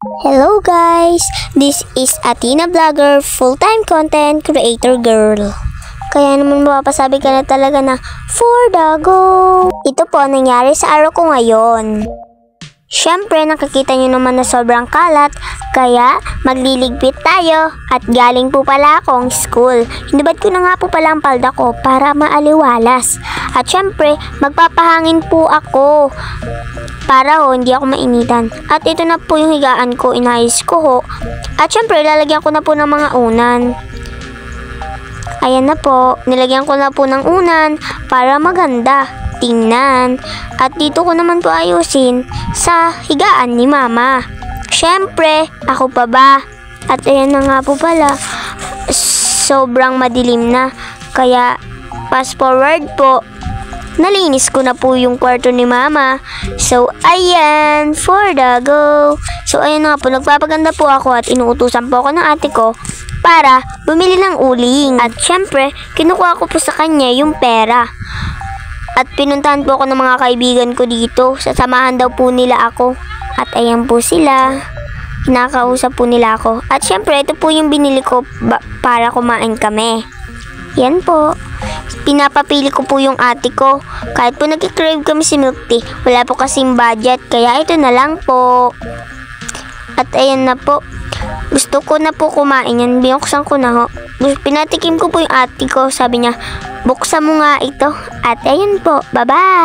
Hello guys! This is Athena Vlogger, full-time content creator girl. Kaya naman mapapasabi ka na talaga na for the go! Ito po ang nangyari sa araw ko ngayon. Siyempre, nakikita nyo naman na sobrang kalat, kaya magliligpit tayo at galing po pala akong school. Hinubad ko na nga po pala ang palda ko para maaliwalas. At siyempre, magpapahangin po ako para hindi ako mainitan. At ito na po yung higaan ko, inayos ko ho. At syempre, lalagyan ko na po ng mga unan. Ayan na po, nilagyan ko na po ng unan para maganda tingnan. At dito ko naman po ayusin sa higaan ni mama. Syempre, ako pa ba? At ayan na nga po pala, sobrang madilim na. Kaya, fast forward po, nalinis ko na po yung kwarto ni mama. So, ayan, for the go. So, ayan nga po, nagpapaganda po ako at inuutusan po ako ng ate ko para bumili ng uling. At syempre, kinukuha ko po sa kanya yung pera. At pinuntahan po ako ng mga kaibigan ko dito. Sasamahan daw po nila ako. At ayan po sila. Kinakausap po nila ako. At syempre, ito po yung binili ko para kumain kami. Yan po. Pinapapili ko po yung ate ko. Kahit po nag-crave kami si milk tea, wala po kasing budget, kaya ito na lang po. At ayan na po. Gusto ko na po kumain yan. Binuksan ko na ho. Pinatikim ko po yung ate ko. Sabi niya, buksan mo nga ito. At ayan po. Bye-bye!